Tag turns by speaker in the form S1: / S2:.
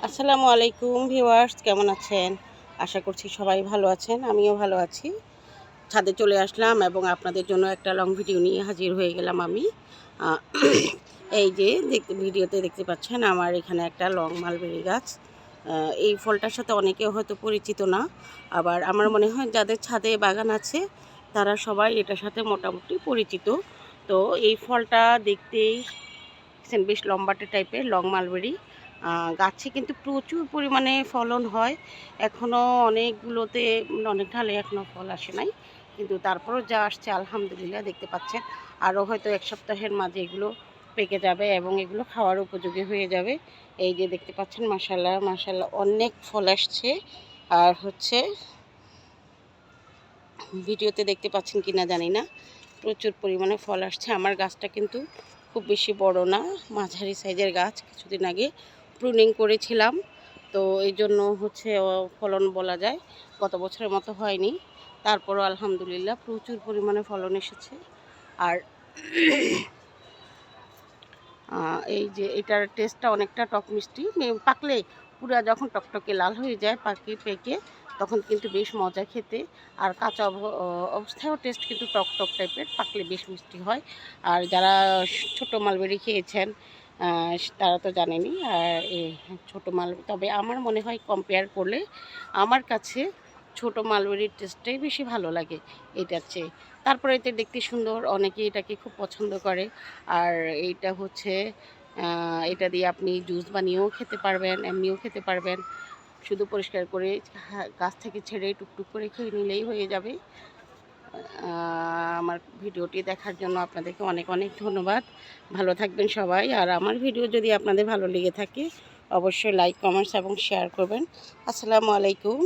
S1: আসসালামু আলাইকুম ভিউয়ার্স, কেমন আছেন? আশা করছি সবাই ভালো আছেন। আমিও ভালো আছি। ছাদে চলে আসলাম এবং আপনাদের জন্য একটা লং ভিডিও নিয়ে হাজির হয়ে গেলাম আমি। আ এই যে ভিডিওতে দেখতে পাচ্ছেন আমার এখানে একটা লং মালবেরি গাছ। এই ফলটার সাথে অনেকে হয়তো পরিচিত না। আবার আমার মনে হয় যাদের ছাদে বাগান আছে তারা সবাই এটার সাথে মোটামুটি পরিচিত। তো এই ফলটা দেখতেই বেশ লম্বাটে টাইপের লং মালবেরি। গাছে কিন্তু প্রচুর পরিমাণে ফলন হয়। এখনও অনেকগুলোতে অনেক ঢালে এখনও ফল আসে নাই, কিন্তু তারপরও যা আসছে আলহামদুলিল্লাহ দেখতে পাচ্ছেন। আরও হয়তো এক সপ্তাহের মাঝে এগুলো পেকে যাবে এবং এগুলো খাওয়ার উপযোগী হয়ে যাবে। এই যে দেখতে পাচ্ছেন, মাশাল্লাহ মাশাল্লাহ অনেক ফল আসছে। আর হচ্ছে ভিডিওতে দেখতে পাচ্ছেন কিনা জানি না, প্রচুর পরিমাণে ফল আসছে। আমার গাছটা কিন্তু খুব বেশি বড় না, মাঝারি সাইজের গাছ। কিছুদিন আগে প্রুনিং করেছিলাম, তো এই জন্য হচ্ছে ফলন বলা যায় গত বছরের মতো হয়নি। তারপরও আলহামদুলিল্লাহ প্রচুর পরিমাণে ফলন এসেছে। আর এই যে এটার টেস্টটা অনেকটা টক মিষ্টি, পাকলে পুরা যখন টকটকে লাল হয়ে যায় পেকে তখন কিন্তু বেশ মজা খেতে। আর কাঁচা অবস্থায়ও টেস্ট কিন্তু টক টক টাইপের, পাকলে বেশ মিষ্টি হয়। আর যারা ছোটো মালবেরি খেয়েছেন তারা তো জানেনই। আর ছোটো তবে আমার মনে হয় কম্পেয়ার করলে আমার কাছে ছোটো মালবেরির টেস্টটাই বেশি ভালো লাগে এটার চেয়ে। তারপরে এতে দেখতে সুন্দর, অনেকে এটাকে খুব পছন্দ করে। আর এইটা হচ্ছে এটা দিয়ে আপনি জুস বানিয়েও খেতে পারবেন, এমনিও খেতে পারবেন। শুধু পরিষ্কার করে গাছ থেকে ছেড়ে টুকটুক করে খেয়ে নিলেই হয়ে যাবে। আমার ভিডিওটি দেখার জন্য আপনাদেরকে অনেক অনেক ধন্যবাদ। ভালো থাকবেন সবাই। আর আমার ভিডিও যদি আপনাদের ভালো লেগে থাকে অবশ্যই লাইক, কমেন্টস এবং শেয়ার করবেন। আসসালামু আলাইকুম।